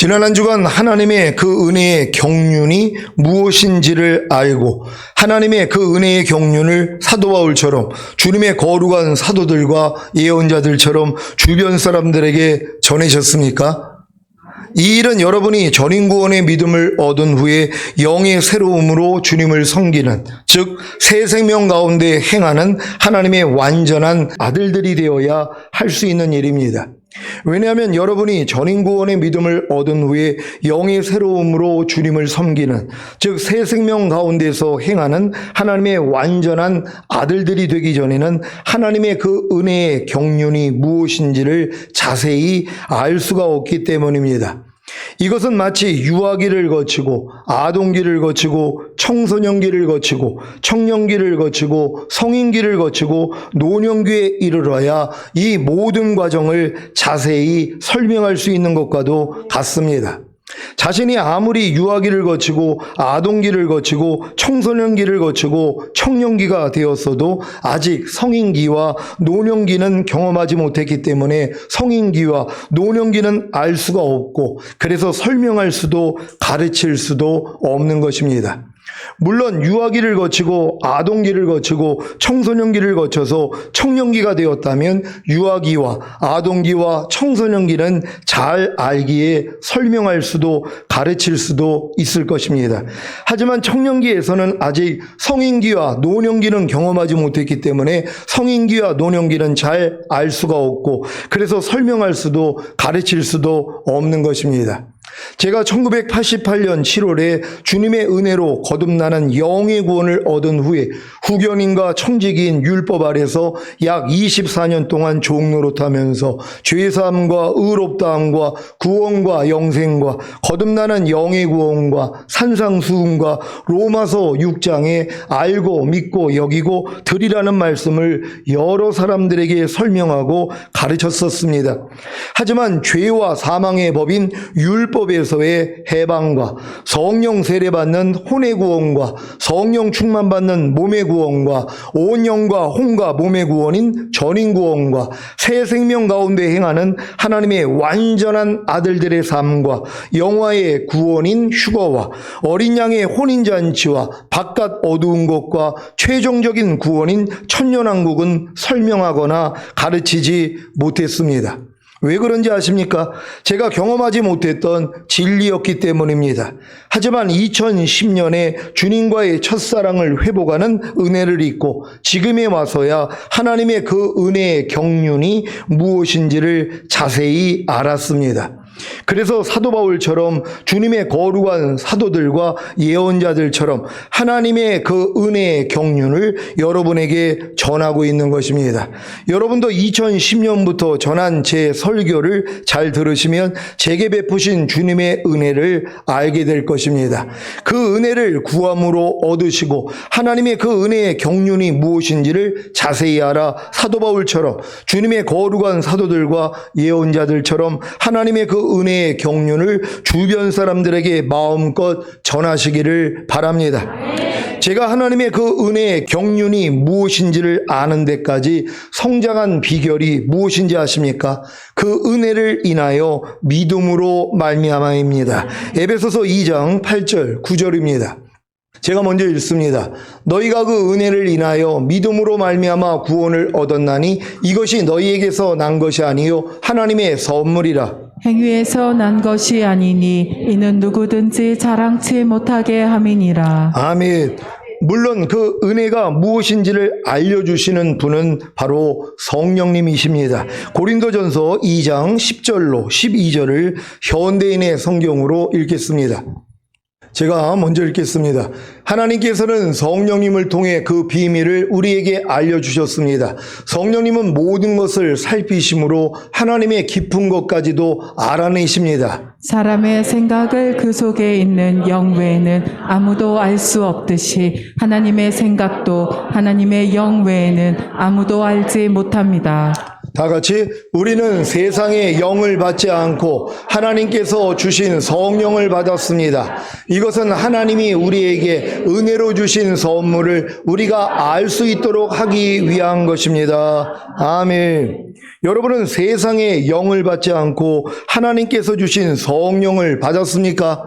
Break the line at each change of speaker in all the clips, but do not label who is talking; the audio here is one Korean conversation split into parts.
지난 한 주간 하나님의 그 은혜의 경륜이 무엇인지를 알고 하나님의 그 은혜의 경륜을 사도 바울처럼 주님의 거룩한 사도들과 예언자들처럼 주변 사람들에게 전하셨습니까? 이 일은 여러분이 전인구원의 믿음을 얻은 후에 영의 새로움으로 주님을 섬기는, 즉 새 생명 가운데 행하는 하나님의 완전한 아들들이 되어야 할 수 있는 일입니다. 왜냐하면 여러분이 전인구원의 믿음을 얻은 후에 영의 새로움으로 주님을 섬기는, 즉 새 생명 가운데서 행하는 하나님의 완전한 아들들이 되기 전에는 하나님의 그 은혜의 경륜이 무엇인지를 자세히 알 수가 없기 때문입니다. 이것은 마치 유아기를 거치고 아동기를 거치고 청소년기를 거치고 청년기를 거치고 성인기를 거치고 노년기에 이르러야 이 모든 과정을 자세히 설명할 수 있는 것과도 같습니다. 자신이 아무리 유아기를 거치고 아동기를 거치고 청소년기를 거치고 청년기가 되었어도 아직 성인기와 노년기는 경험하지 못했기 때문에 성인기와 노년기는 알 수가 없고, 그래서 설명할 수도 가르칠 수도 없는 것입니다. 물론 유아기를 거치고 아동기를 거치고 청소년기를 거쳐서 청년기가 되었다면 유아기와 아동기와 청소년기는 잘 알기에 설명할 수도 가르칠 수도 있을 것입니다. 하지만 청년기에서는 아직 성인기와 노년기는 경험하지 못했기 때문에 성인기와 노년기는 잘 알 수가 없고, 그래서 설명할 수도 가르칠 수도 없는 것입니다. 제가 1988년 7월에 주님의 은혜로 거듭나는 영의 구원을 얻은 후에 후견인과 청지기인 율법 아래서 약 24년 동안 종노릇하면서 죄사함과 의롭다함과 구원과 영생과 거듭나는 영의 구원과 산상수훈과 로마서 6장에 알고 믿고 여기고 드리라는 말씀을 여러 사람들에게 설명하고 가르쳤었습니다. 하지만 죄와 사망의 법인 율법에서의 해방과 성령 세례받는 혼의 구원과 성령 충만받는 몸의 구원과 온 영과 혼과 몸의 구원인 전인 구원과 새 생명 가운데 행하는 하나님의 완전한 아들들의 삶과 영화의 구원인 휴거와 어린 양의 혼인잔치와 바깥 어두운 것과 최종적인 구원인 천년왕국은 설명하거나 가르치지 못했습니다. 왜 그런지 아십니까? 제가 경험하지 못했던 진리였기 때문입니다. 하지만 2010년에 주님과의 첫사랑을 회복하는 은혜를 잊고 지금에 와서야 하나님의 그 은혜의 경륜이 무엇인지를 자세히 알았습니다. 그래서 사도 바울처럼 주님의 거룩한 사도들과 예언자들처럼 하나님의 그 은혜의 경륜을 여러분에게 전하고 있는 것입니다. 여러분도 2010년부터 전한 제 설교를 잘 들으시면 제게 베푸신 주님의 은혜를 알게 될 것입니다. 그 은혜를 구함으로 얻으시고 하나님의 그 은혜의 경륜이 무엇인지를 자세히 알아 사도 바울처럼 주님의 거룩한 사도들과 예언자들처럼 하나님의 그 은혜의 경륜을 주변 사람들에게 마음껏 전하시기를 바랍니다. 제가 하나님의 그 은혜의 경륜이 무엇인지를 아는 데까지 성장한 비결이 무엇인지 아십니까? 그 은혜를 인하여 믿음으로 말미암아입니다. 에베소서 2장 8절 9절입니다. 제가 먼저 읽습니다. 너희가 그 은혜를 인하여 믿음으로 말미암아 구원을 얻었나니 이것이 너희에게서 난 것이 아니요 하나님의 선물이라.
행위에서 난 것이 아니니 이는 누구든지 자랑치 못하게 함이니라.
아멘. 물론 그 은혜가 무엇인지를 알려주시는 분은 바로 성령님이십니다. 고린도전서 2장 10절로 12절을 현대인의 성경으로 읽겠습니다. 제가 먼저 읽겠습니다. 하나님께서는 성령님을 통해 그 비밀을 우리에게 알려주셨습니다. 성령님은 모든 것을 살피심으로 하나님의 깊은 것까지도 알아내십니다.
사람의 생각을 그 속에 있는 영 외에는 아무도 알 수 없듯이 하나님의 생각도 하나님의 영 외에는 아무도 알지 못합니다.
다 같이 우리는 세상의 영을 받지 않고 하나님께서 주신 성령을 받았습니다. 이것은 하나님이 우리에게 은혜로 주신 선물을 우리가 알 수 있도록 하기 위한 것입니다. 아멘. 여러분은 세상의 영을 받지 않고 하나님께서 주신 성령을 받았습니까?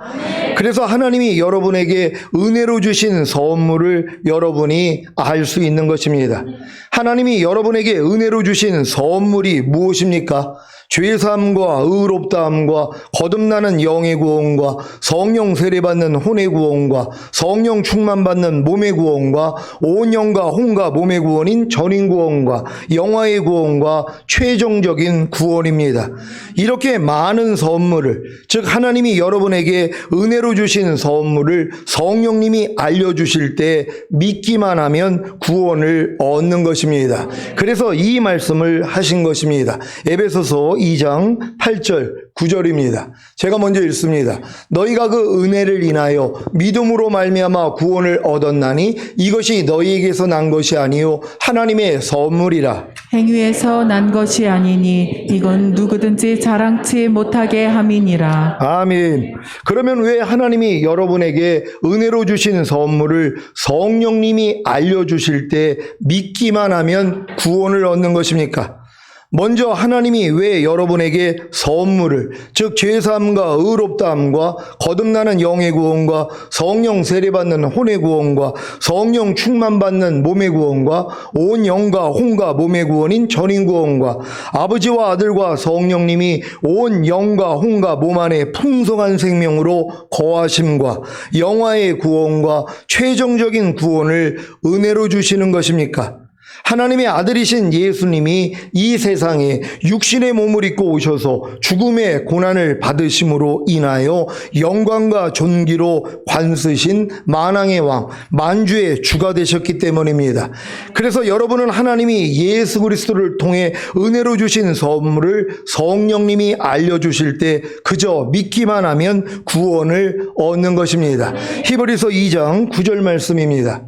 그래서 하나님이 여러분에게 은혜로 주신 선물을 여러분이 알 수 있는 것입니다. 하나님이 여러분에게 은혜로 주신 선물이 무엇입니까? 죄사함과 의롭다함과 거듭나는 영의 구원과 성령 세례받는 혼의 구원과 성령 충만받는 몸의 구원과 온 영과 혼과 몸의 구원인 전인 구원과 영화의 구원과 최종적인 구원입니다. 이렇게 많은 선물을, 즉 하나님이 여러분에게 은혜로 주신 선물을 성령님이 알려주실 때 믿기만 하면 구원을 얻는 것입니다. 그래서 이 말씀을 하신 것입니다. 에베소서 2장 8절 9절입니다. 제가 먼저 읽습니다. 너희가 그 은혜를 인하여 믿음으로 말미암아 구원을 얻었나니 이것이 너희에게서 난 것이 아니요 하나님의 선물이라.
행위에서 난 것이 아니니 이건 누구든지 자랑치 못하게 함이니라.
아멘. 그러면 왜 하나님이 여러분에게 은혜로 주신 선물을 성령님이 알려주실 때 믿기만 하면 구원을 얻는 것입니까? 먼저 하나님이 왜 여러분에게 선물을, 즉 죄사함과 의롭다함과 거듭나는 영의 구원과 성령 세례받는 혼의 구원과 성령 충만받는 몸의 구원과 온 영과 혼과 몸의 구원인 전인 구원과 아버지와 아들과 성령님이 온 영과 혼과 몸 안에 풍성한 생명으로 거하심과 영화의 구원과 최종적인 구원을 은혜로 주시는 것입니까? 하나님의 아들이신 예수님이 이 세상에 육신의 몸을 입고 오셔서 죽음의 고난을 받으심으로 인하여 영광과 존귀로 관쓰신 만왕의 왕, 만주의 주가 되셨기 때문입니다. 그래서 여러분은 하나님이 예수 그리스도를 통해 은혜로 주신 선물을 성령님이 알려주실 때 그저 믿기만 하면 구원을 얻는 것입니다. 히브리서 2장 9절 말씀입니다.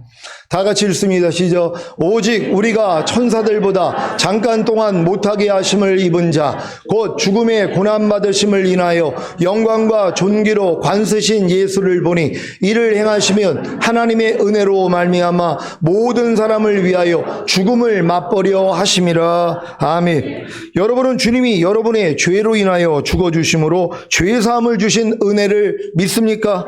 다 같이 읽습니다. 시작. 오직 우리가 천사들보다 잠깐 동안 못하게 하심을 입은 자, 곧 죽음의 고난받으심을 인하여 영광과 존귀로 관쓰신 예수를 보니 이를 행하시면 하나님의 은혜로 말미암아 모든 사람을 위하여 죽음을 맛보려 하심이라. 아멘. 여러분은 주님이 여러분의 죄로 인하여 죽어주심으로 죄사함을 주신 은혜를 믿습니까?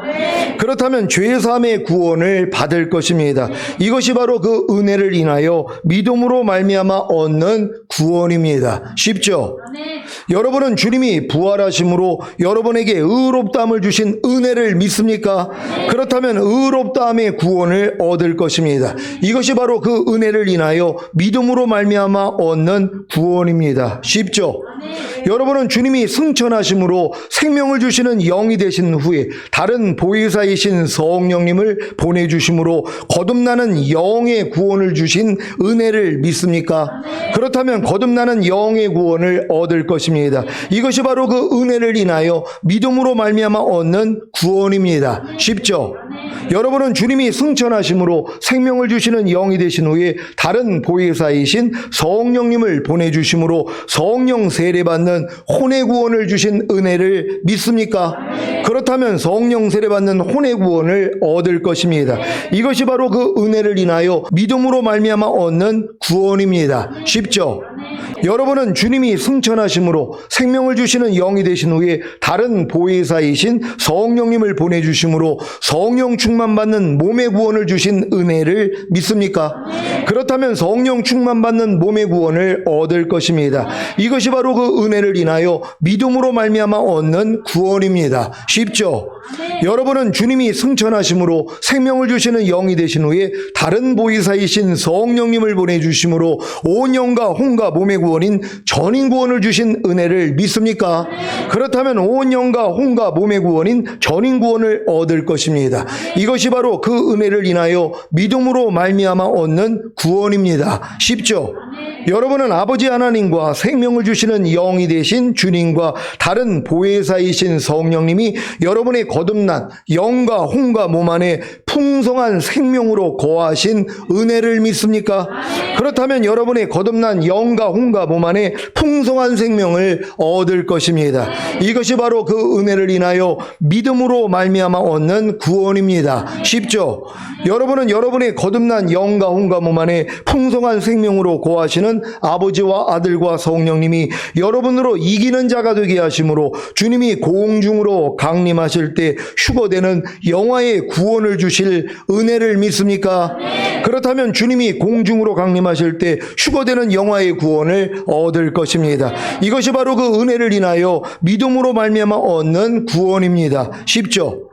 그렇다면 죄사함의 구원을 받을 것입니다. 이것이 바로 그 은혜를 인하여 믿음으로 말미암아 얻는 구원입니다. 쉽죠? 여러분은 주님이 부활하심으로 여러분에게 의롭다함을 주신 은혜를 믿습니까? 그렇다면 의롭다함의 구원을 얻을 것입니다. 이것이 바로 그 은혜를 인하여 믿음으로 말미암아 얻는 구원입니다. 쉽죠? 여러분은 주님이 승천하심으로 생명을 주시는 영이 되신 후에 다른 보혜사이신 성령님을 보내주심으로 거듭나는 영의 구원을 주신 은혜를 믿습니까? 그렇다면 거듭나는 영의 구원을 얻을 것입니다. 이것이 바로 그 은혜를 인하여 믿음으로 말미암아 얻는 구원입니다. 쉽죠? 여러분은 주님이 승천하심으로 생명을 주시는 영이 되신 후에 다른 보혜사이신 성령님을 보내주심으로 성령 세례받는 혼의 구원을 주신 은혜를 믿습니까? 그렇다면 성령 세례받는 혼의 구원을 얻을 것입니다. 이것이 바로 그 은혜를 인하여 믿음으로 말미암아 얻는 구원입니다. 쉽죠? 여러분은 주님이 승천하심으로 생명을 주시는 영이 되신 후에 다른 보혜사이신 성령님을 보내주심으로 성령 충만받는 몸의 구원을 주신 은혜를 믿습니까? 그렇다면 성령 충만받는 몸의 구원을 얻을 것입니다. 이것이 바로 그 은혜를 인하여 믿음으로 말미암아 얻는 구원입니다. 쉽죠? 여러분은 주님이 승천하심으로 생명을 주시는 영이 되신 후에 다른 보혜사이신 성령님을 보내주심으로 온 영과 혼과 몸의 구원인 전인 구원을 주신 은혜를 믿습니까? 그렇다면 온 영과 혼과 몸의 구원인 전인 구원을 얻을 것입니다. 이것이 바로 그 은혜를 인하여 믿음으로 말미암아 얻는 구원입니다. 쉽죠? 여러분은 아버지 하나님과 생명을 주시는 영이 되신 주님과 다른 보혜사이신 성령님이 여러분의 거듭난 영과 혼과 몸 안에 풍성한 생명으로 거하신 은혜를 믿습니까? 그렇다면 여러분의 거듭난 영과 혼과 몸 안에 풍성한 생명을 얻을 것입니다. 이것이 바로 그 은혜를 인하여 믿음으로 말미암아 얻는 구원입니다. 쉽죠? 여러분은 여러분의 거듭난 영과 혼과 몸 안에 풍성한 생명으로 거하시는 아버지와 아들과 성령님이 여러분으로 이기는 자가 되게 하심으로 주님이 공중으로 강림하실 때 휴거되는 영화의 구원을 주실 은혜를 믿습니까? 그렇다면 주님이 공중으로 강림하실 때 휴거되는 영화의 구원을 얻을 것입니다. 이것이 바로 그 은혜를 인하여 믿음으로 말미암아 얻는 구원입니다. 쉽죠?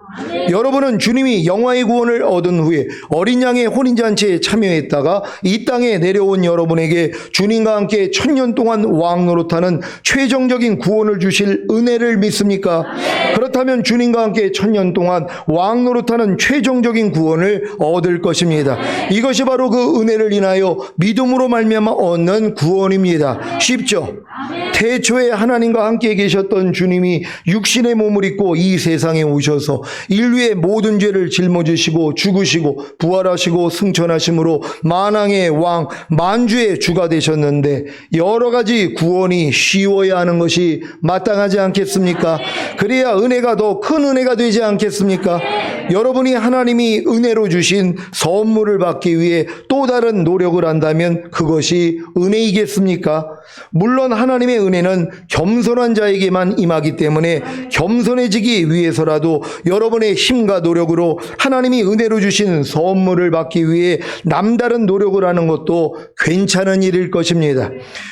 여러분은 주님이 영화의 구원을 얻은 후에 어린 양의 혼인잔치에 참여했다가 이 땅에 내려온 여러분에게 주님과 함께 1000년 동안 왕노릇하는 최종적인 구원을 주실 은혜를 믿습니까? 그렇다면 주님과 함께 1000년 동안 왕노릇하는 최종적인 구원을 얻을 것입니다. 이것이 바로 그 은혜를 인하여 믿음으로 말미암아 얻는 구원입니다. 쉽죠? 태초에 하나님과 함께 계셨던 주님이 육신의 몸을 입고 이 세상에 오셔서 인류의 모든 죄를 짊어지시고 죽으시고 부활하시고 승천하심으로 만왕의 왕 만주의 주가 되셨는데 여러 가지 구원이 쉬워야 하는 것이 마땅하지 않겠습니까? 그래야 은혜가 더 큰 은혜가 되지 않겠습니까? 여러분이 하나님이 은혜로 주신 선물을 받기 위해 또 다른 노력을 한다면 그것이 은혜이겠습니까? 물론 하나님의 은혜는 겸손한 자에게만 임하기 때문에 겸손해지기 위해서라도 여러분의 힘과 노력으로 하나님이 은혜로 주신 선물을 받기 위해 남다른 노력을 하는 것도 괜찮은 일일 것입니다.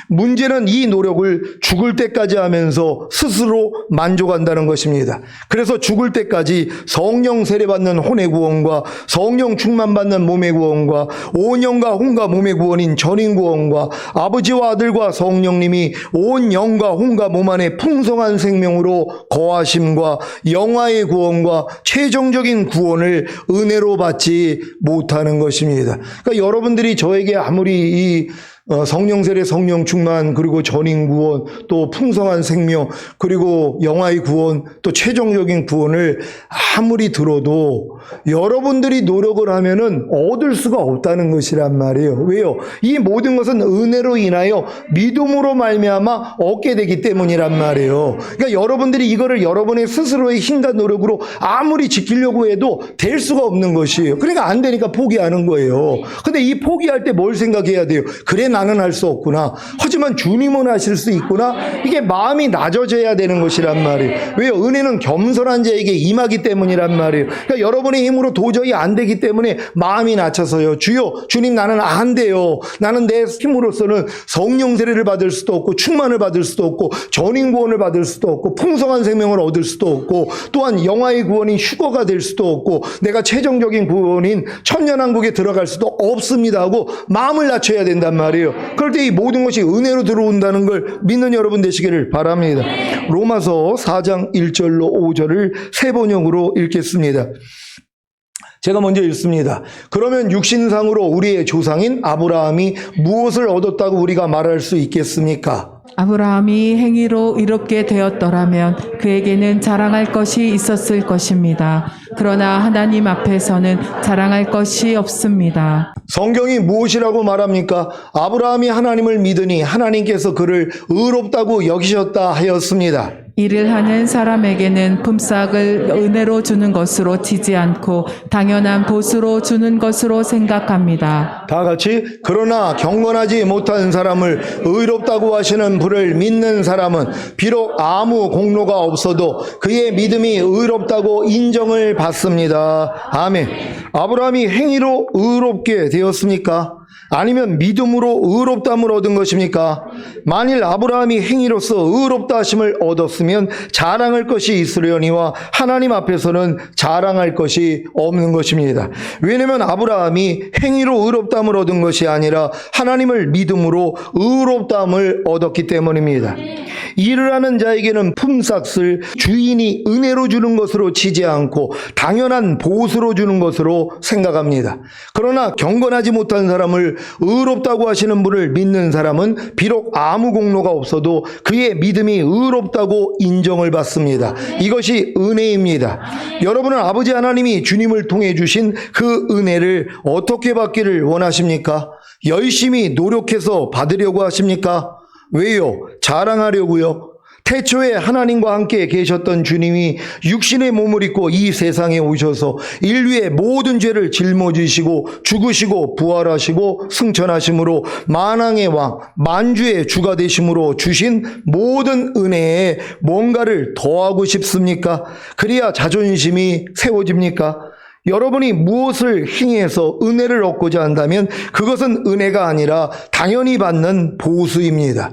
문제는 이 노력을 죽을 때까지 하면서 스스로 만족한다는 것입니다. 그래서 죽을 때까지 성령 세례받는 혼의 구원과 성령 충만받는 몸의 구원과 온영과 혼과 몸의 구원인 전인 구원과 아버지와 아들과 성령님이 온 영과 혼과 몸 안에 풍성한 생명으로 거하심과 영화의 구원과 최종적인 구원을 은혜로 받지 못하는 것입니다. 그러니까 여러분들이 저에게 아무리 이 성령 세례, 성령 충만, 그리고 전인 구원, 또 풍성한 생명, 그리고 영화의 구원, 또 최종적인 구원을 아무리 들어도 여러분들이 노력을 하면은 얻을 수가 없다는 것이란 말이에요. 왜요? 이 모든 것은 은혜로 인하여 믿음으로 말미암아 얻게 되기 때문이란 말이에요. 그러니까 여러분들이 이거를 여러분의 스스로의 힘과 노력으로 아무리 지키려고 해도 될 수가 없는 것이에요. 그러니까 안 되니까 포기하는 거예요. 근데 이 포기할 때 뭘 생각해야 돼요? 그래, 나는 할 수 없구나. 하지만 주님은 하실 수 있구나. 이게 마음이 낮아져야 되는 것이란 말이에요. 왜요? 은혜는 겸손한 자에게 임하기 때문이란 말이에요. 그러니까 여러분의 힘으로 도저히 안 되기 때문에 마음이 낮춰서요. 주여, 주님, 나는 안 돼요. 나는 내 힘으로서는 성령 세례를 받을 수도 없고 충만을 받을 수도 없고 전인 구원을 받을 수도 없고 풍성한 생명을 얻을 수도 없고 또한 영화의 구원인 휴거가 될 수도 없고 내가 최종적인 구원인 천년왕국에 들어갈 수도 없습니다 하고 마음을 낮춰야 된단 말이에요. 그럴 때 이 모든 것이 은혜로 들어온다는 걸 믿는 여러분 되시기를 바랍니다. 로마서 4장 1절로 5절을 세 번역으로 읽겠습니다. 제가 먼저 읽습니다. 그러면 육신상으로 우리의 조상인 아브라함이 무엇을 얻었다고 우리가 말할 수 있겠습니까?
아브라함이 행위로 이롭게 되었더라면 그에게는 자랑할 것이 있었을 것입니다. 그러나 하나님 앞에서는 자랑할 것이 없습니다.
성경이 무엇이라고 말합니까? 아브라함이 하나님을 믿으니 하나님께서 그를 의롭다고 여기셨다 하였습니다.
일을 하는 사람에게는 품삯을 은혜로 주는 것으로 치지 않고 당연한 보수로 주는 것으로 생각합니다.
다 같이 그러나 경건하지 못한 사람을 의롭다고 하시는 분을 믿는 사람은 비록 아무 공로가 없어도 그의 믿음이 의롭다고 인정을 받습니다. 아멘. 아브라함이 행위로 의롭게 되었습니까? 아니면 믿음으로 의롭다함을 얻은 것입니까? 만일 아브라함이 행위로서 의롭다 하심을 얻었으면 자랑할 것이 있으려니와 하나님 앞에서는 자랑할 것이 없는 것입니다. 왜냐하면 아브라함이 행위로 의롭다함을 얻은 것이 아니라 하나님을 믿음으로 의롭다함을 얻었기 때문입니다. 일을 하는 자에게는 품삯을 주인이 은혜로 주는 것으로 치지 않고 당연한 보수로 주는 것으로 생각합니다. 그러나 경건하지 못한 사람을 의롭다고 하시는 분을 믿는 사람은 비록 아무 공로가 없어도 그의 믿음이 의롭다고 인정을 받습니다. 이것이 은혜입니다. 여러분은 아버지 하나님이 주님을 통해 주신 그 은혜를 어떻게 받기를 원하십니까? 열심히 노력해서 받으려고 하십니까? 왜요? 자랑하려고요? 태초에 하나님과 함께 계셨던 주님이 육신의 몸을 입고 이 세상에 오셔서 인류의 모든 죄를 짊어지시고 죽으시고 부활하시고 승천하심으로 만왕의 왕, 만주의 주가 되심으로 주신 모든 은혜에 뭔가를 더하고 싶습니까? 그래야 자존심이 세워집니까? 여러분이 무엇을 행해서 은혜를 얻고자 한다면 그것은 은혜가 아니라 당연히 받는 보수입니다.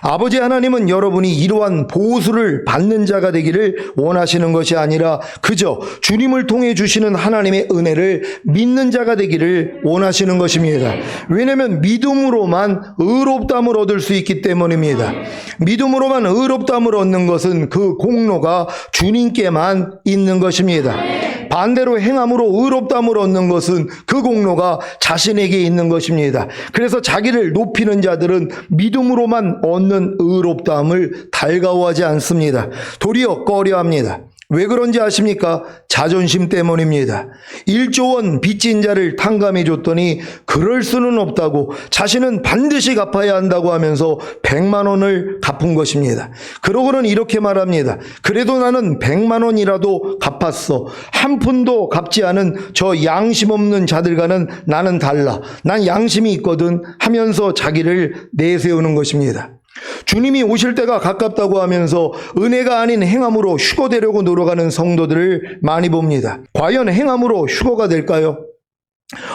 아버지 하나님은 여러분이 이러한 보수를 받는 자가 되기를 원하시는 것이 아니라 그저 주님을 통해 주시는 하나님의 은혜를 믿는 자가 되기를 원하시는 것입니다. 왜냐하면 믿음으로만 의롭다함을 얻을 수 있기 때문입니다. 믿음으로만 의롭다함을 얻는 것은 그 공로가 주님께만 있는 것입니다. 반대로 행함으로 의롭다함을 얻는 것은 그 공로가 자신에게 있는 것입니다. 그래서 자기를 높이는 자들은 믿음으로만 얻는 의롭다함을 달가워하지 않습니다. 도리어 꺼려합니다. 왜 그런지 아십니까? 자존심 때문입니다. 1조 원 빚진 자를 탕감해 줬더니 그럴 수는 없다고 자신은 반드시 갚아야 한다고 하면서 100만 원을 갚은 것입니다. 그러고는 이렇게 말합니다. 그래도 나는 100만 원이라도 갚았어. 한 푼도 갚지 않은 저 양심 없는 자들과는 나는 달라. 난 양심이 있거든 하면서 자기를 내세우는 것입니다. 주님이 오실 때가 가깝다고 하면서 은혜가 아닌 행함으로 휴거되려고 노력하는 성도들을 많이 봅니다. 과연 행함으로 휴거가 될까요?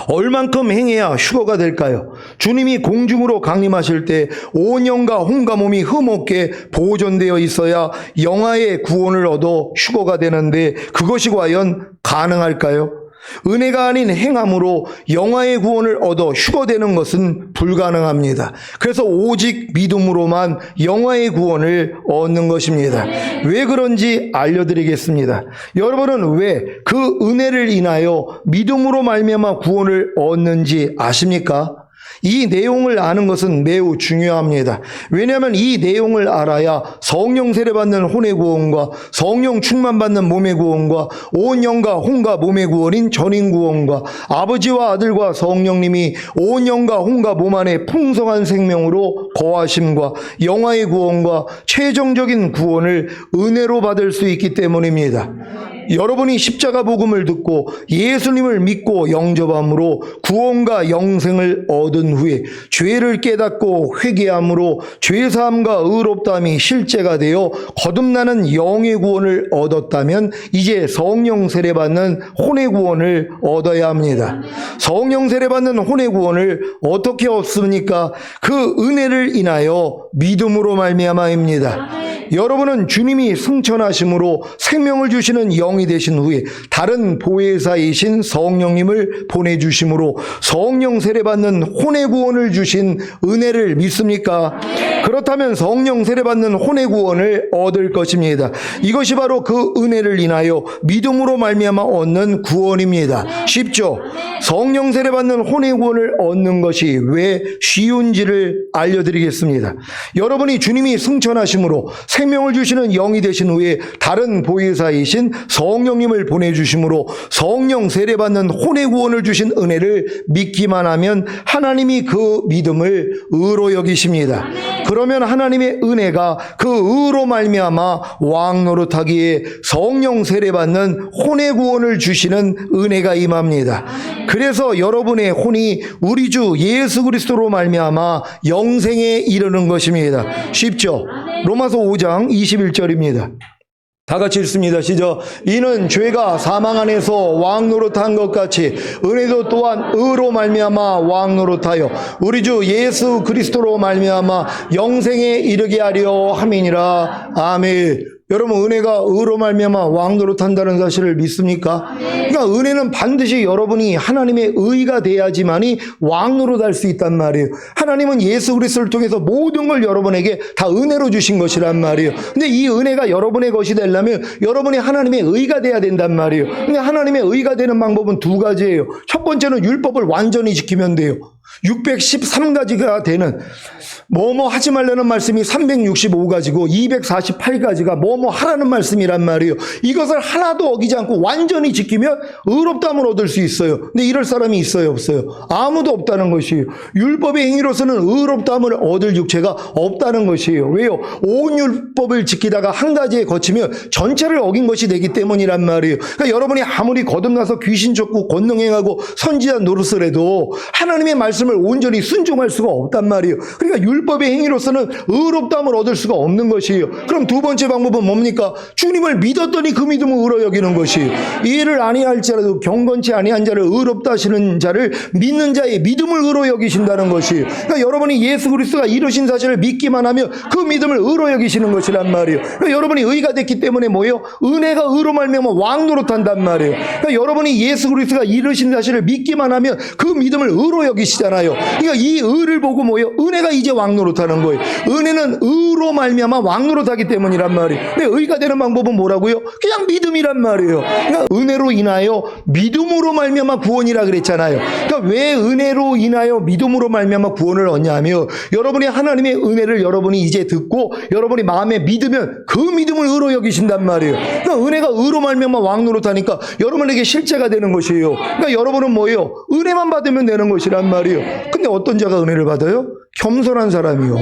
얼만큼 행해야 휴거가 될까요? 주님이 공중으로 강림하실 때 온 영과 혼과 몸이 흠없게 보존되어 있어야 영화의 구원을 얻어 휴거가 되는데 그것이 과연 가능할까요? 은혜가 아닌 행함으로 영화의 구원을 얻어 휴거되는 것은 불가능합니다. 그래서 오직 믿음으로만 영화의 구원을 얻는 것입니다. 왜 그런지 알려드리겠습니다. 여러분은 왜 그 은혜를 인하여 믿음으로 말미암아 구원을 얻는지 아십니까? 이 내용을 아는 것은 매우 중요합니다. 왜냐하면 이 내용을 알아야 성령 세례받는 혼의 구원과 성령 충만받는 몸의 구원과 온 영과 혼과 몸의 구원인 전인 구원과 아버지와 아들과 성령님이 온 영과 혼과 몸 안에 풍성한 생명으로 거하심과 영화의 구원과 최종적인 구원을 은혜로 받을 수 있기 때문입니다. 여러분이 십자가 복음을 듣고 예수님을 믿고 영접함으로 구원과 영생을 얻은 후에 죄를 깨닫고 회개함으로 죄사함과 의롭다함이 실제가 되어 거듭나는 영의 구원을 얻었다면 이제 성령 세례받는 혼의 구원을 얻어야 합니다. 성령 세례받는 혼의 구원을 어떻게 얻습니까? 그 은혜를 인하여 믿음으로 말미암아입니다. 여러분은 주님이 승천하심으로 생명을 주시는 영이 되신 후에 다른 보혜사이신 성령님을 보내주심으로 성령 세례받는 혼의 구원을 주신 은혜를 믿습니까? 그렇다면 성령 세례받는 혼의 구원을 얻을 것입니다. 이것이 바로 그 은혜를 인하여 믿음으로 말미암아 얻는 구원입니다. 쉽죠? 성령 세례받는 혼의 구원을 얻는 것이 왜 쉬운지를 알려드리겠습니다. 여러분이 주님이 승천하심으로 생명을 주시는 영이 되신 후에 다른 보혜사이신 성령님을 보내주심으로 성령 세례받는 혼의 구원을 주신 은혜를 믿기만 하면 하나님이 그 믿음을 의로 여기십니다. 그러면 하나님의 은혜가 그 의로 말미암아 왕 노릇하기에 성령 세례받는 혼의 구원을 주시는 은혜가 임합니다. 그래서 여러분의 혼이 우리 주 예수 그리스도로 말미암아 영생에 이르는 것입니다. 쉽죠? 로마서 5장 21절입니다. 다 같이 읽습니다. 시작. 이는 죄가 사망 안에서 왕 노릇한 것 같이 은혜도 또한 의로 말미암아 왕 노릇하여 우리 주 예수 그리스도로 말미암아 영생에 이르게 하려 함이니라. 아멘. 여러분, 은혜가 의로 말미암아 왕 노릇한다는 사실을 믿습니까? 그러니까 은혜는 반드시 여러분이 하나님의 의가 돼야지만이 왕 노릇할 수 있단 말이에요. 하나님은 예수 그리스도를 통해서 모든 걸 여러분에게 다 은혜로 주신 것이란 말이에요. 근데 이 은혜가 여러분의 것이 되려면 여러분이 하나님의 의가 돼야 된단 말이에요. 근데 하나님의 의가 되는 방법은 두 가지예요. 첫 번째는 율법을 완전히 지키면 돼요. 613가지가 되는 뭐뭐 하지 말라는 말씀이 365가지고 248가지가 뭐뭐 하라는 말씀이란 말이에요. 이것을 하나도 어기지 않고 완전히 지키면 의롭다함을 얻을 수 있어요. 근데 이럴 사람이 있어요, 없어요? 아무도 없다는 것이에요. 율법의 행위로서는 의롭다함을 얻을 육체가 없다는 것이에요. 왜요? 온 율법을 지키다가 한 가지에 거치면 전체를 어긴 것이 되기 때문이란 말이에요. 그러니까 여러분이 아무리 거듭나서 귀신 쫓고 권능행하고 선지자 노릇을 해도 하나님의 말씀을 온전히 순종할 수가 없단 말이에요. 그러니까 율법의 행위로서는 의롭다함을 얻을 수가 없는 것이에요. 그럼 두 번째 방법은 뭡니까? 주님을 믿었더니 그 믿음을 의로 여기는 것이에요. 이를 아니할지라도 경건치 아니한 자를 의롭다 하시는 자를 믿는 자의 믿음을 의로 여기신다는 것이에요. 그러니까 여러분이 예수 그리스도가 이루신 사실을 믿기만 하면 그 믿음을 의로 여기시는 것이란 말이에요. 그러니까 여러분이 의가 됐기 때문에 뭐예요? 은혜가 의로 말미암아 왕 노릇한단 말이에요. 그러니까 여러분이 예수 그리스도가 이루신 사실을 믿기만 하면 그 믿음을 의로 여기시잖아요. 그러니까 이 의를 보고 뭐예요? 은혜가 이제 왕 노릇하는 거예요. 은혜는 의로 말미암아 왕 노릇하기 때문이란 말이에요. 근데 의가 되는 방법은 뭐라고요? 그냥 믿음이란 말이에요. 그러니까 은혜로 인하여 믿음으로 말미암아 구원이라 그랬잖아요. 그러니까 왜 은혜로 인하여 믿음으로 말미암아 구원을 얻냐면 여러분이 하나님의 은혜를 여러분이 이제 듣고 여러분이 마음에 믿으면 그 믿음을 의로 여기신단 말이에요. 그러니까 은혜가 의로 말미암아 왕 노릇하니까 여러분에게 실제가 되는 것이에요. 그러니까 여러분은 뭐예요? 은혜만 받으면 되는 것이란 말이에요. 근데 어떤 자가 은혜를 받아요? 겸손한 사람이요.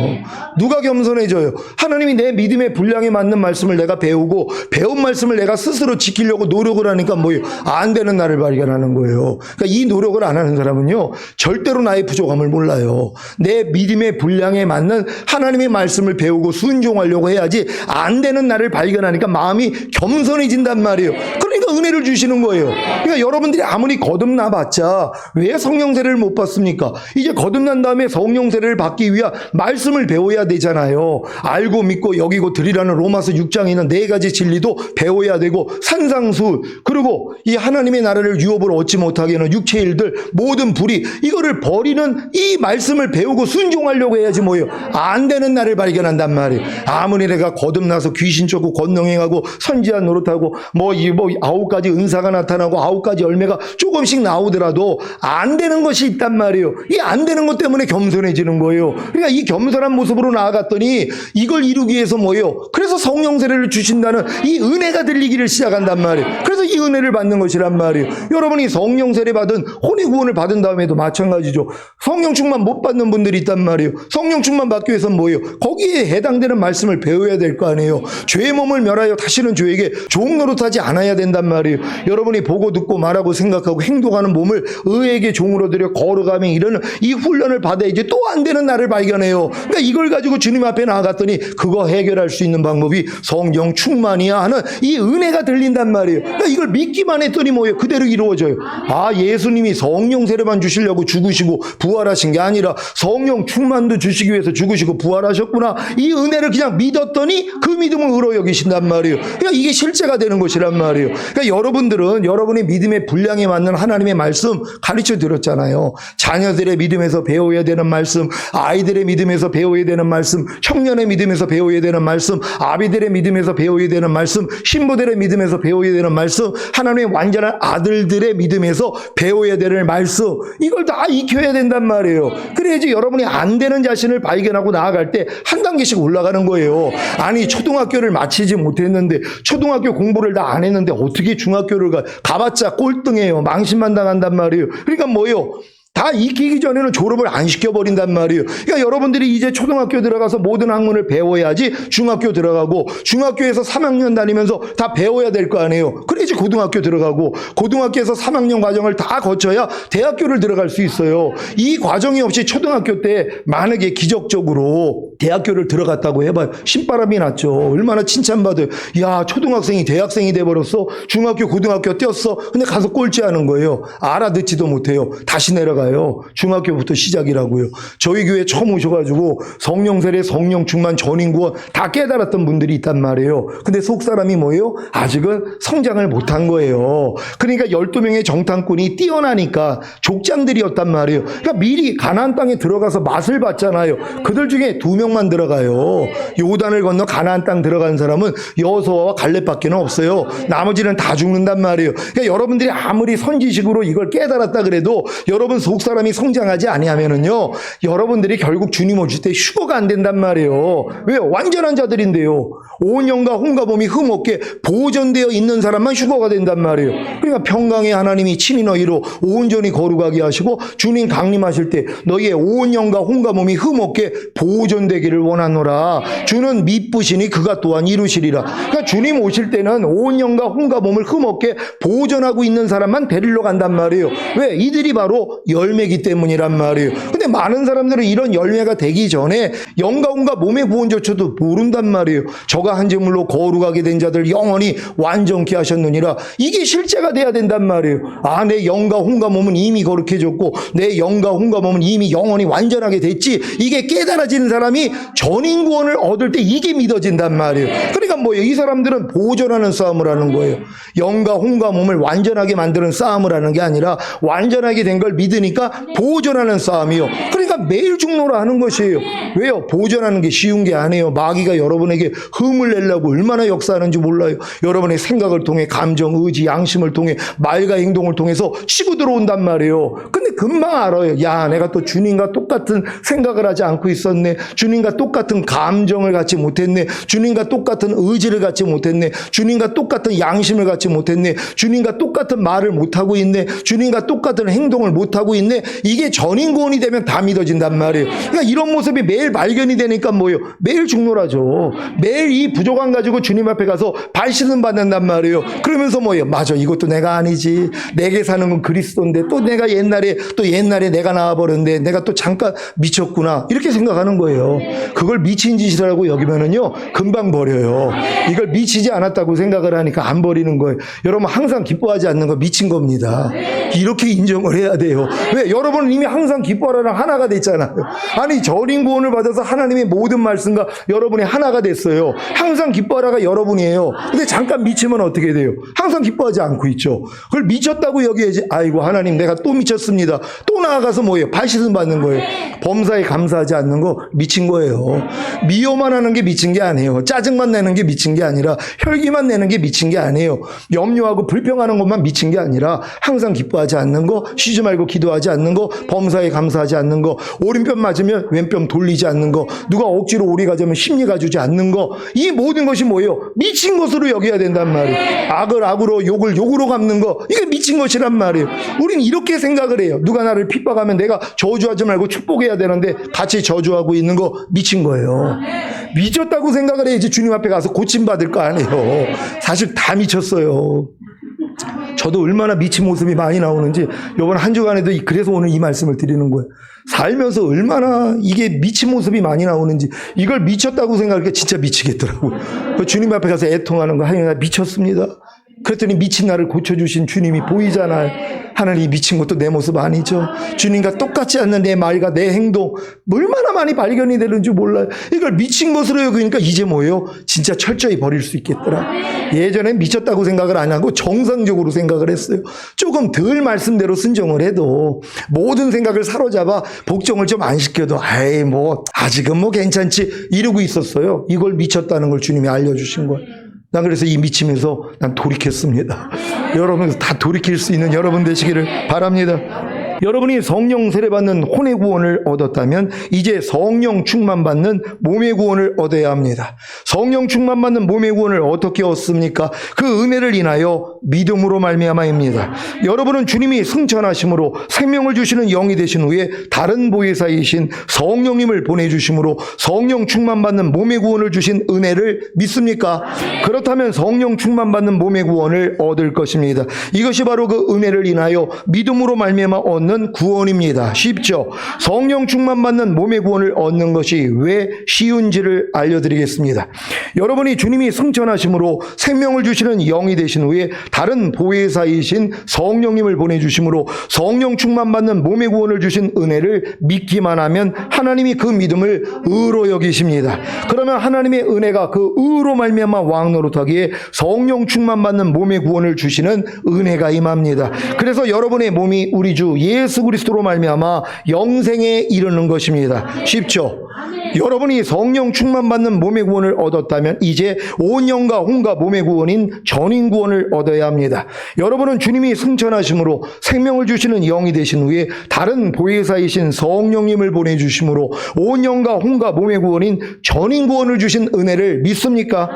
누가 겸손해져요? 하나님이 내 믿음의 분량에 맞는 말씀을 내가 배우고 배운 말씀을 내가 스스로 지키려고 노력을 하니까 뭐예요? 안 되는 나를 발견하는 거예요. 그러니까 이 노력을 안 하는 사람은요, 절대로 나의 부족함을 몰라요. 내 믿음의 분량에 맞는 하나님의 말씀을 배우고 순종하려고 해야지 안 되는 나를 발견하니까 마음이 겸손해진단 말이에요. 그러니까 은혜를 주시는 거예요. 그러니까 여러분들이 아무리 거듭나 봤자 왜 성령 세례를 못 받습니까? 이제 거듭난 다음에 성령 세례를 받기 위한 말씀을 배워야 되잖아요. 알고 믿고 여기고 드리라는 로마서 6장에 있는 4가지 진리도 배워야 되고 산상수훈, 그리고 이 하나님의 나라를 유업을 얻지 못하게 하는 육체의 일들, 모든 불의, 이거를 버리는 이 말씀을 배우고 순종하려고 해야지 뭐예요? 안 되는 나를 발견한단 말이에요. 아무리 내가 거듭나서 귀신 쫓고 권능행하고 선지자 노릇하고 뭐 9가지 은사가 나타나고 9가지 열매가 조금씩 나오더라도 안 되는 것이 있단 말이에요. 이 안 되는 것 때문에 겸손해지는 거예요. 그러니까 이 겸손한 모습으로 나아갔더니 이걸 이루기 위해서 뭐예요? 그래서 성령 세례를 주신다는 이 은혜가 들리기를 시작한단 말이에요. 그래서 이 은혜를 받는 것이란 말이에요. 여러분이 성령 세례 받은 혼의 구원을 받은 다음에도 마찬가지죠. 성령 충만 못 받는 분들이 있단 말이에요. 성령 충만 받기 위해서는 뭐예요? 거기에 해당되는 말씀을 배워야 될 거 아니에요. 죄의 몸을 멸하여 다시는 죄에게 종 노릇하지 않아야 된단 말이에요. 여러분이 보고 듣고 말하고 생각하고 행동하는 몸을 의에게 종으로 들여 거룩하며 이러는 이 훈련을 받아야지 또 안 되는 나를 발견해요. 그러니까 이걸 가지고 주님 앞에 나아갔더니 그거 해결할 수 있는 방법이 성령 충만이야 하는 이 은혜가 들린단 말이에요. 그러니까 이걸 믿기만 했더니 뭐예요? 그대로 이루어져요. 아, 예수님이 성령 세례만 주시려고 죽으시고 부활하신 게 아니라 성령 충만도 주시기 위해서 죽으시고 부활하셨구나. 이 은혜를 그냥 믿었더니 그 믿음을 의로 여기신단 말이에요. 그러니까 이게 실제가 되는 것이란 말이에요. 그러니까 여러분들은 여러분의 믿음의 분량에 맞는 하나님의 말씀 가르쳐 드렸잖아요. 자녀들의 믿음에서 배워야 되는 말씀, 아이들의 믿음에서 배워야 되는 말씀, 청년의 믿음에서 배워야 되는 말씀, 아비들의 믿음에서 배워야 되는 말씀, 신부들의 믿음에서 배워야 되는 말씀, 하나님의 완전한 아들들의 믿음에서 배워야 되는 말씀, 이걸 다 익혀야 된단 말이에요. 그래야지 여러분이 안 되는 자신을 발견하고 나아갈 때 한 단계씩 올라가는 거예요. 아니, 초등학교를 마치지 못했는데, 초등학교 공부를 다 안 했는데 어떻게 중학교를 가봤자 꼴등해요. 망신만 당한단 말이에요. 그러니까 뭐예요? 다 익히기 전에는 졸업을 안 시켜버린단 말이에요. 그러니까 여러분들이 이제 초등학교 들어가서 모든 학문을 배워야지 중학교 들어가고, 중학교에서 3학년 다니면서 다 배워야 될 거 아니에요. 그래야지 고등학교 들어가고, 고등학교에서 3학년 과정을 다 거쳐야 대학교를 들어갈 수 있어요. 이 과정이 없이 초등학교 때 만약에 기적적으로 대학교를 들어갔다고 해봐요. 신바람이 났죠. 얼마나 칭찬받아요. 야, 초등학생이 대학생이 돼버렸어. 중학교 고등학교 뛰었어. 근데 가서 꼴찌하는 거예요. 알아듣지도 못해요. 다시 내려가 중학교부터 시작이라고요. 저희 교회 처음 오셔가지고 성령 세례, 성령 충만, 전인구원 다 깨달았던 분들이 있단 말이에요. 근데 속 사람이 뭐예요? 아직은 성장을 못 못한 거예요. 그러니까 12명의 정탐꾼이 뛰어나니까 족장들이었단 말이에요. 그러니까 미리 가나안 땅에 들어가서 맛을 봤잖아요. 그들 중에 2명만 들어가요. 요단을 건너 가나안 땅 들어간 사람은 여호수아와 갈렙밖에 없어요. 나머지는 다 죽는단 말이에요. 그러니까 여러분들이 아무리 선지식으로 이걸 깨달았다 그래도 여러분 속 사람이 성장하지 아니하면은요, 여러분들이 결국 주님 오실 때 휴거가 안 된단 말이에요. 왜요? 완전한 자들인데요. 온 영과 혼과 몸이 흠없게 보존되어 있는 사람만 휴거가 된단 말이에요. 그러니까 평강의 하나님이 친히 너희로 온전히 거룩하게 하시고 주님 강림하실 때 너희의 온 영과 혼과 몸이 흠없게 보존되기를 원하노라. 주는 미쁘시니 그가 또한 이루시리라. 그러니까 주님 오실 때는 온 영과 혼과 몸을 흠없게 보존하고 있는 사람만 데리러 간단 말이에요. 왜? 이들이 바로 열매기 때문이란 말이에요. 근데 많은 사람들은 이런 열매가 되기 전에 영과 혼과 몸의 구원조차도 모른단 말이에요. 저가 한 제물로 거룩하게 된 자들 영원히 완전케 하셨느니라. 이게 실제가 돼야 된단 말이에요. 아, 내 영과 혼과 몸은 이미 거룩해졌고 내 영과 혼과 몸은 이미 영원히 완전하게 됐지. 이게 깨달아지는 사람이 전인 구원을 얻을 때 이게 믿어진단 말이에요. 그러니까 뭐예요? 이 사람들은 보존하는 싸움을 하는 거예요. 영과 혼과 몸을 완전하게 만드는 싸움을 하는 게 아니라 완전하게 된 걸 믿으니까 보존하는 싸움이요. 그러니까 매일 죽노라 하는 것이에요. 왜요? 보존하는 게 쉬운 게 아니에요. 마귀가 여러분에게 흠을 내려고 얼마나 역사하는지 몰라요. 여러분의 생각을 통해 감정, 의지, 양심을 통해 말과 행동을 통해서 치고 들어온단 말이에요. 근데 금방 알아요. 야, 내가 또 주님과 똑같은 생각을 하지 않고 있었네. 주님과 똑같은 감정을 갖지 못했네. 주님과 똑같은 의지를 갖지 못했네. 주님과 똑같은 양심을 갖지 못했네. 주님과 똑같은 말을 못하고 있네. 주님과 똑같은 행동을 못하고 있네. 이게 전인 구원이 되면 다 믿어진단 말이에요. 그러니까 이런 모습이 매일 발견이 되니까 뭐예요? 매일 죽노라죠. 매일 이 부족함 가지고 주님 앞에 가서 발신음 받는단 말이에요. 그러면서 뭐예요? 맞아, 이것도 내가 아니지. 내게 사는 건 그리스도인데 또 내가 옛날에 내가 나와버렸는데 내가 또 잠깐 미쳤구나. 이렇게 생각하는 거예요. 그걸 미친 짓이라고 여기면은요, 금방 버려요. 이걸 미치지 않았다고 생각을 하니까 안 버리는 거예요. 여러분 항상 기뻐하지 않는 거 미친 겁니다. 이렇게 인정을 해야 돼요. 왜? 여러분은 이미 항상 기뻐하라랑 하나가 됐잖아요. 아니, 전인 구원을 받아서 하나님의 모든 말씀과 여러분이 하나가 됐어요. 항상 기뻐하라가 여러분이에요. 근데 잠깐 미치면 어떻게 돼요? 항상 기뻐하지 않고 있죠. 그걸 미쳤다고 여기야지. 아이고 하나님, 내가 또 미쳤습니다. 또 나아가서 뭐예요? 발시름 받는 거예요. 범사에 감사하지 않는 거 미친 거예요. 미워만 하는 게 미친 게 아니에요. 짜증만 내는 게 미친 게 아니라, 혈기만 내는 게 미친 게 아니에요. 염려하고 불평하는 것만 미친 게 아니라 항상 기뻐하지 않는 거, 쉬지 말고 기도하지 않는 거, 범사에 감사하지 않는 거, 오른편 맞으면 왼편 돌리지 않는 거, 누가 억지로 오리 가자면 심리 가주지 않는 거, 이 모든 것이 뭐예요? 미친 것으로 여겨야 된단 말이에요. 악을 악으로, 욕을 욕으로 갚는 거, 이게 미친 것이란 말이에요. 우리는 이렇게 생각을 해요. 누가 나를 핍박하면 내가 저주하지 말고 축복해야 되는데 같이 저주하고 있는 거 미친 거예요. 미쳤다고 생각을 해야지 주님 앞에 가서 고침받을 거 아니에요. 사실 다 미쳤어요. 저도 얼마나 미친 모습이 많이 나오는지 이번 한 주간에도 그래서 오늘 이 말씀을 드리는 거예요. 살면서 얼마나 이게 미친 모습이 많이 나오는지, 이걸 미쳤다고 생각하니까 진짜 미치겠더라고요. 주님 앞에 가서 애통하는 거, 하나님 나 미쳤습니다. 그랬더니 미친 나를 고쳐주신 주님이 보이잖아요. 하나님, 미친 것도 내 모습 아니죠. 주님과 똑같지 않는 내 말과 내 행동 얼마나 많이 발견이 되는지 몰라요. 이걸 미친 것으로 여기니까 이제 뭐예요? 진짜 철저히 버릴 수 있겠더라. 예전엔 미쳤다고 생각을 안 하고 정상적으로 생각을 했어요. 조금 덜 말씀대로 순종을 해도, 모든 생각을 사로잡아 복종을 좀 안 시켜도 아이 뭐 아직은 뭐 괜찮지 이러고 있었어요. 이걸 미쳤다는 걸 주님이 알려주신 거예요. 난 그래서 이 미치면서 난 돌이켰습니다. 여러분 다 돌이킬 수 있는 여러분 되시기를 바랍니다. 여러분이 성령 세례받는 혼의 구원을 얻었다면 이제 성령 충만받는 몸의 구원을 얻어야 합니다. 성령 충만받는 몸의 구원을 어떻게 얻습니까? 그 은혜를 인하여 믿음으로 말미암아입니다. 여러분은 주님이 승천하심으로 생명을 주시는 영이 되신 후에 다른 보혜사이신 성령님을 보내주심으로 성령 충만받는 몸의 구원을 주신 은혜를 믿습니까? 그렇다면 성령 충만받는 몸의 구원을 얻을 것입니다. 이것이 바로 그 은혜를 인하여 믿음으로 말미암아 얻는 구원입니다. 쉽죠? 성령 충만받는 몸의 구원을 얻는 것이 왜 쉬운지를 알려드리겠습니다. 여러분이 주님이 승천하심으로 생명을 주시는 영이 되신 후에 다른 보혜사이신 성령님을 보내주심으로 성령 충만받는 몸의 구원을 주신 은혜를 믿기만 하면 하나님이 그 믿음을 의로 여기십니다. 그러면 하나님의 은혜가 그 의로 말미암아 왕 노릇하기에 성령 충만받는 몸의 구원을 주시는 은혜가 임합니다. 그래서 여러분의 몸이 우리 주 예수 그리스도로 말미암아 영생에 이르는 것입니다. 쉽죠? 여러분이 성령 충만받는 몸의 구원을 얻었다면 이제 온 영과 혼과 몸의 구원인 전인 구원을 얻어야 합니다. 여러분은 주님이 승천하심으로 생명을 주시는 영이 되신 후에 다른 보혜사이신 성령님을 보내주심으로 온 영과 혼과 몸의 구원인 전인 구원을 주신 은혜를 믿습니까?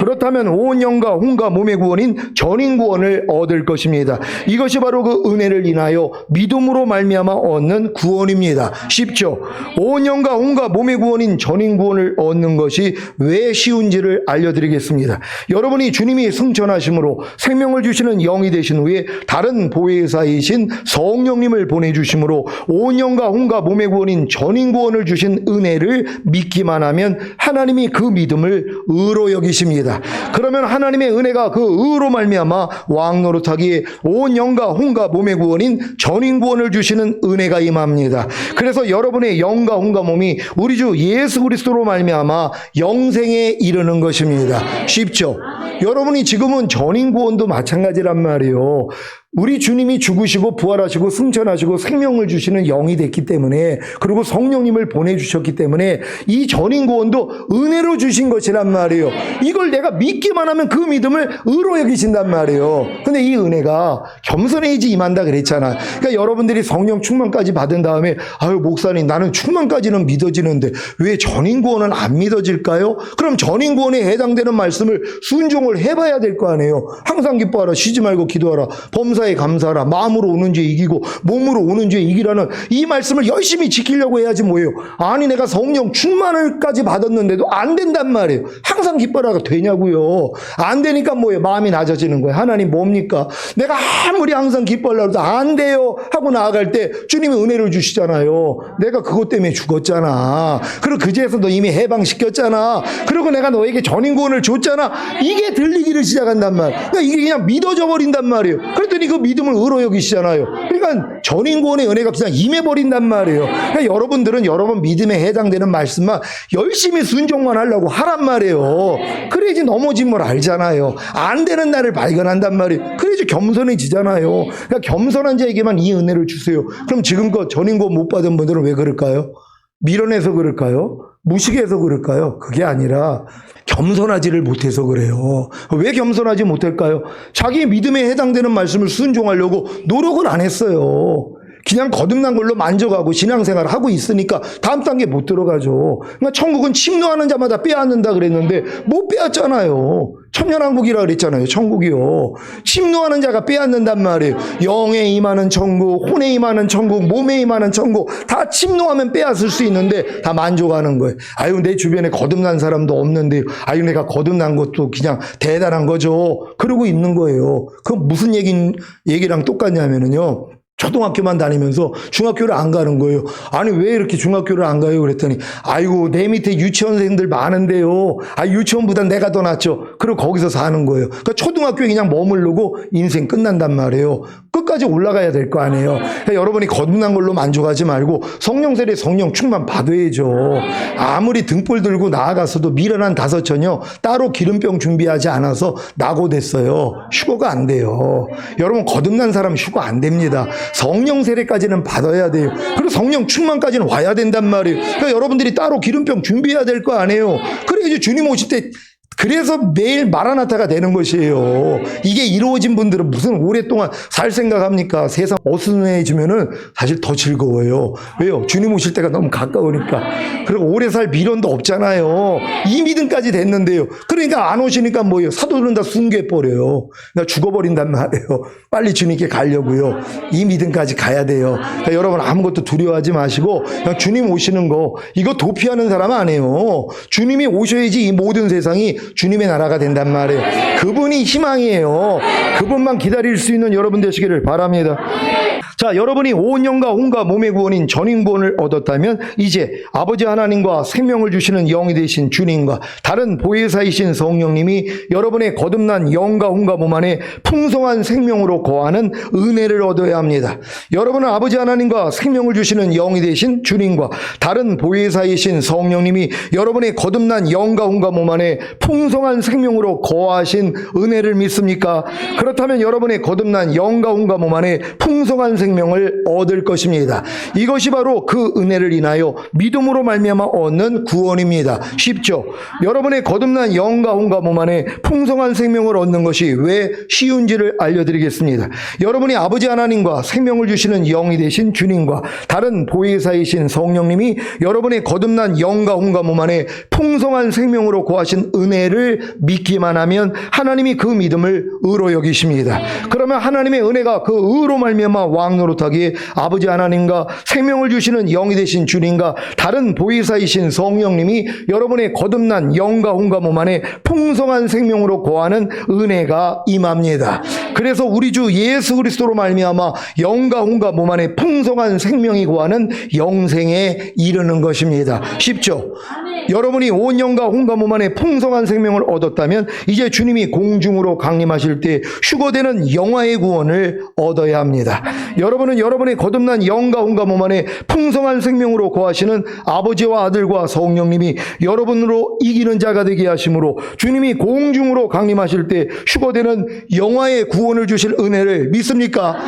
그렇다면 온 영과 혼과 몸의 구원인 전인 구원을 얻을 것입니다. 이것이 바로 그 은혜를 인하여 믿음으로 말미암아 얻는 구원입니다. 쉽죠? 온 영과 혼과 몸의 구원인 전인 구원을 얻는 것이 왜 쉬운지를 알려드리겠습니다. 여러분이 주님이 승천하심으로 생명을 주시는 영이 되신 후에 다른 보혜사이신 성령님을 보내주심으로 온 영과 혼과 몸의 구원인 전인 구원을 주신 은혜를 믿기만 하면 하나님이 그 믿음을 의로 여기십니다. 그러면 하나님의 은혜가 그 의로 말미암아 왕 노릇하기에 온 영과 혼과 몸의 구원인 전인 구원을 주시는 은혜가 임합니다. 그래서 여러분의 영과 혼과 몸이 우리 주 예수 그리스도로 말미암아 영생에 이르는 것입니다. 쉽죠? 여러분이 지금은 전인 구원도 마찬가지란 말이에요. 우리 주님이 죽으시고 부활하시고 승천하시고 생명을 주시는 영이 됐기 때문에, 그리고 성령님을 보내주셨기 때문에 이 전인 구원도 은혜로 주신 것이란 말이에요. 이걸 내가 믿기만 하면 그 믿음을 의로 여기신단 말이에요. 근데 이 은혜가 겸손해야지 임한다 그랬잖아. 그러니까 여러분들이 성령 충만까지 받은 다음에 아유 목사님 나는 충만까지는 믿어지는데 왜 전인 구원은 안 믿어질까요? 그럼 전인 구원에 해당되는 말씀을 순종을 해봐야 될 거 아니에요. 항상 기뻐하라, 쉬지 말고 기도하라, 범사에 감사하라, 마음으로 오는 죄 이기고 몸으로 오는 죄 이기라는 이 말씀을 열심히 지키려고 해야지 뭐예요. 아니 내가 성령 충만을까지 받았는데도 안 된단 말이에요. 항상 기뻐라가 되냐고요. 안 되니까 뭐예요. 마음이 낮아지는 거예요. 하나님 뭡니까? 내가 아무리 항상 기뻐하려고 해도 안 돼요 하고 나아갈 때 주님이 은혜를 주시잖아요. 내가 그것 때문에 죽었잖아. 그리고 그 죄에서 너 이미 해방시켰잖아. 그리고 내가 너에게 전인구원을 줬잖아. 이게 들리기를 시작한단 말이에요. 그러니까 이게 그냥 믿어져 버린단 말이에요. 그랬더니 그 믿음을 의로 여기시잖아요. 그러니까 전인구원의 은혜가 그냥 임해버린단 말이에요. 그러니까 여러분들은 여러분 믿음에 해당되는 말씀만 열심히 순종만 하려고 하란 말이에요. 그래야지 넘어짐을 알잖아요. 안 되는 날을 발견한단 말이에요. 그래야지 겸손해지잖아요. 그러니까 겸손한 자에게만 이 은혜를 주세요. 그럼 지금껏 전인구원 못 받은 분들은 왜 그럴까요? 밀어내서 그럴까요? 무식해서 그럴까요? 그게 아니라 겸손하지를 못해서 그래요. 왜 겸손하지 못할까요? 자기 믿음에 해당되는 말씀을 순종하려고 노력을 안 했어요. 그냥 거듭난 걸로 만족하고 신앙생활을 하고 있으니까 다음 단계 못 들어가죠. 그러니까 천국은 침노하는 자마다 빼앗는다 그랬는데 못 빼앗잖아요. 천년왕국이라 그랬잖아요. 천국이요. 침노하는 자가 빼앗는단 말이에요. 영에 임하는 천국, 혼에 임하는 천국, 몸에 임하는 천국 다 침노하면 빼앗을 수 있는데 다 만족하는 거예요. 아유 내 주변에 거듭난 사람도 없는데 아유 내가 거듭난 것도 그냥 대단한 거죠. 그러고 있는 거예요. 그 무슨 얘기랑 똑같냐면요. 초등학교만 다니면서 중학교를 안 가는 거예요. 아니 왜 이렇게 중학교를 안 가요? 그랬더니 아이고 내 밑에 유치원생들 많은데요. 아 유치원보다 내가 더 낫죠. 그리고 거기서 사는 거예요. 그러니까 초등학교에 그냥 머무르고 인생 끝난단 말이에요. 끝까지 올라가야 될 거 아니에요. 그러니까 여러분이 거듭난 걸로 만족하지 말고 성령 세례 성령 충만 받아야죠. 아무리 등불 들고 나아갔어도 미련한 다섯천여 따로 기름병 준비하지 않아서 낙오됐어요. 휴거가 안 돼요. 여러분 거듭난 사람 휴거 안 됩니다. 성령 세례까지는 받아야 돼요. 그리고 성령 충만까지는 와야 된단 말이에요. 그러니까 여러분들이 따로 기름병 준비해야 될 거 아니에요. 그래야지 주님 오실 때 그래서 매일 마라나타가 되는 것이에요. 이게 이루어진 분들은 무슨 오랫동안 살 생각합니까? 세상 어수선해지면은 사실 더 즐거워요. 왜요? 주님 오실 때가 너무 가까우니까. 그리고 오래 살 미련도 없잖아요. 이 믿음까지 됐는데요. 그러니까 안 오시니까 뭐예요? 사도들은 다 순교해버려요. 그러니까 죽어버린단 말이에요. 빨리 주님께 가려고요. 이 믿음까지 가야 돼요. 그러니까 여러분 아무것도 두려워하지 마시고 그냥 주님 오시는 거 이거 도피하는 사람 아니에요. 주님이 오셔야지 이 모든 세상이 주님의 나라가 된단 말이에요. 그분이 희망이에요. 그분만 기다릴 수 있는 여러분 되시기를 바랍니다. 자, 여러분이 온 영과 혼과 몸의 구원인 전인구원을 얻었다면 이제 아버지 하나님과 생명을 주시는 영이 되신 주님과 다른 보혜사이신 성령님이 여러분의 거듭난 영과 혼과 몸 안에 풍성한 생명으로 거하는 은혜를 얻어야 합니다. 여러분은 아버지 하나님과 생명을 주시는 영이 되신 주님과 다른 보혜사이신 성령님이 여러분의 거듭난 영과 혼과 몸 안에 풍성한 생명으로 거하신 은혜를 믿습니까? 그렇다면 여러분의 거듭난 영과 혼과 몸 안에 풍성한 생명을 얻을 것입니다. 이것이 바로 그 은혜를 인하여 믿음으로 말미암아 얻는 구원입니다. 쉽죠? 여러분의 거듭난 영과 혼과 몸 안에 풍성한 생명을 얻는 것이 왜 쉬운지를 알려드리겠습니다. 여러분이 아버지 하나님과 생명을 주시는 영이 되신 주님과 다른 보혜사이신 성령님이 여러분의 거듭난 영과 혼과 몸 안에 풍성한 생명으로 거하신 은혜를 믿기만 하면 하나님이 그 믿음을 의로 여기십니다. 그러면 하나님의 은혜가 그 의로 말미암아 왕노릇하기에 아버지 하나님과 생명을 주시는 영이 되신 주님과 다른 보혜사이신 성령님이 여러분의 거듭난 영과 혼과 몸 안에 풍성한 생명으로 거하는 은혜가 임합니다. 그래서 우리 주 예수 그리스도로 말미암아 영과 혼과 몸 안에 풍성한 생명이 거하는 영생에 이르는 것입니다. 쉽죠? 여러분이 온 영과 혼과 몸 안에 풍성한 생명을 얻었다면 이제 주님이 공중으로 강림하실 때 휴거되는 영화의 구원을 얻어야 합니다. 여러분은 여러분의 거듭난 영과 혼과 몸 안에 풍성한 생명으로 거하시는 아버지와 아들과 성령님이 여러분으로 이기는 자가 되게 하심으로 주님이 공중으로 강림하실 때 휴거되는 영화의 구원을 주실 은혜를 믿습니까?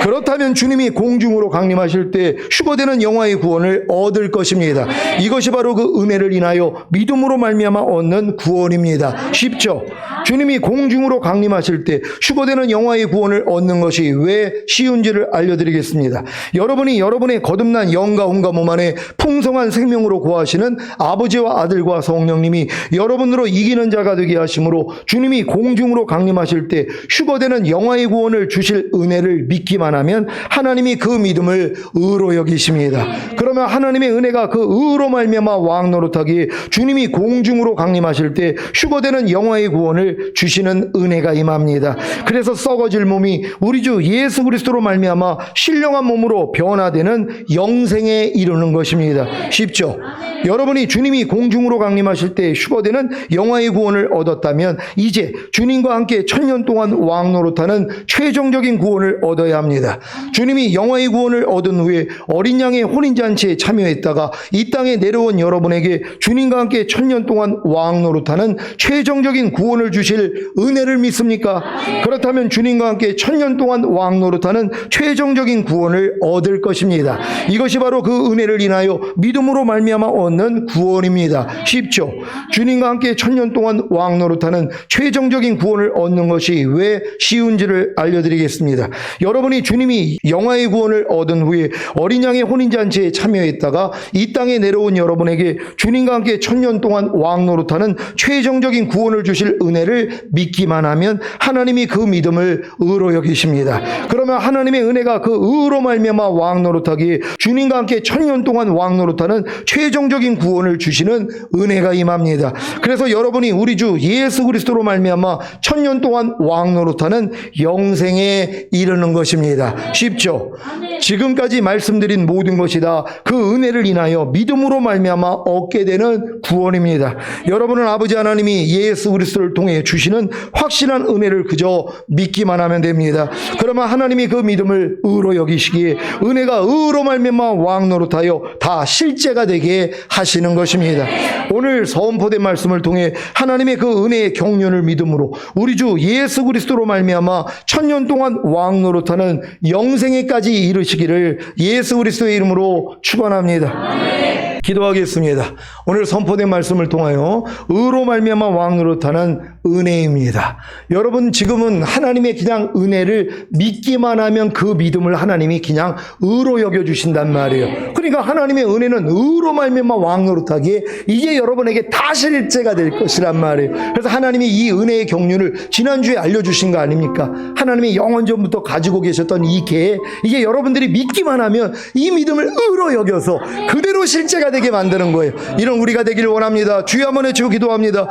그렇다면 주님이 공중으로 강림하실 때 휴거되는 영화의 구원을 얻을 것입니다. 이것이 바로 그 은혜를 인하여 믿음으로 말미암아 얻는 구원입니다. 쉽죠? 주님이 공중으로 강림하실 때 휴거되는 영화의 구원을 얻는 것이 왜 쉬운지를 알려드리겠습니다. 여러분이 여러분의 거듭난 영과 혼과 몸 안에 풍성한 생명으로 거하시는 아버지와 아들과 성령님이 여러분으로 이기는 자가 되게 하심으로 주님이 공중으로 강림하실 때 휴거되는 영화의 구원을 주실 은혜를 믿기만 하면 하나님이 그 믿음을 의로 여기십니다. 그러면 하나님의 은혜가 그 의로 말미암아 왕노릇하기에 주님이 공중으로 강림하실 때 휴거되는 영화의 구원을 주시는 은혜가 임합니다. 그래서 썩어질 몸이 우리 주 예수 그리스도로 말미암아 신령한 몸으로 변화되는 영생에 이르는 것입니다. 쉽죠? 여러분이 주님이 공중으로 강림하실 때 휴거되는 영화의 구원을 얻었다면 이제 주님과 함께 천년 동안 왕노릇하는 최종적인 구원을 얻어야 합니다. 주님이 영화의 구원을 얻은 후에 어린 양의 혼인잔치에 참여했다가 이 땅에 내려온 여러분에게 주님과 함께 천년 동안 왕노릇하는 최종적인 구원을 주실 은혜를 믿습니까? 그렇다면 주님과 함께 천년 동안 왕노릇하는 최종적인 구원을 얻을 것입니다. 이것이 바로 그 은혜를 인하여 믿음으로 말미암아 얻는 구원입니다. 쉽죠? 주님과 함께 천년 동안 왕노릇하는 최종적인 구원을 얻는 것이 왜 쉬운지를 알려드리겠습니다. 여러분이 주님이 영화의 구원을 얻은 후에 어린 양의 혼인잔치에 참여했다가 이 땅에 내려온 여러분에게 주님과 함께 천년 동안 왕노릇하는 최종적인 구원을 주실 은혜를 믿기만 하면 하나님이 그 믿음을 의로 여기십니다. 그러면 하나님의 은혜가 그 의로 말미암아 왕노릇하기에 주님과 함께 천년 동안 왕노릇하는 최종적인 구원을 주시는 은혜가 임합니다. 그래서 여러분이 우리 주 예수 그리스도로 말미암아 천년 동안 왕노릇하는 영생에 이르는 것입니다. 쉽죠? 지금까지 말씀드린 모든 것이 다 그 은혜를 인하여 믿음으로 말미암아 얻게 되는 구원입니다. 여러분은 아버지 하나님이 예수 그리스도를 통해 주시는 확실한 은혜를 그저 믿기만 하면 됩니다. 그러면 하나님이 그 믿음을 의로 여기시기에 은혜가 의로 말미암아 왕노릇하여 다 실제가 되게 하시는 것입니다. 오늘 선포된 말씀을 통해 하나님의 그 은혜의 경륜을 믿음으로 우리 주 예수 그리스도로 말미암아 천년 동안 왕노릇하는 영생에까지 이르시기를 예수 그리스도의 이름으로 축원합니다. 기도하겠습니다. 오늘 선포된 말씀을 통하여 의로 말미암아 왕노릇하는 은혜입니다. 여러분 지금은 하나님의 그냥 은혜를 믿기만 하면 그 믿음을 하나님이 그냥 의로 여겨주신단 말이에요. 그러니까 하나님의 은혜는 의로 말미암아 왕노릇하기에 이제 여러분에게 다 실제가 될 것이란 말이에요. 그래서 하나님이 이 은혜의 경륜을 지난주에 알려주신 거 아닙니까? 하나님이 영원전부터 가지고 계셨던 이 계에 이제 여러분들이 믿기만 하면 이 믿음을 의로 여겨서 그대로 실제가 되게 만드는 거예요. 이런 우리가 되기를 원합니다. 주여 한번 외치고 기도합니다.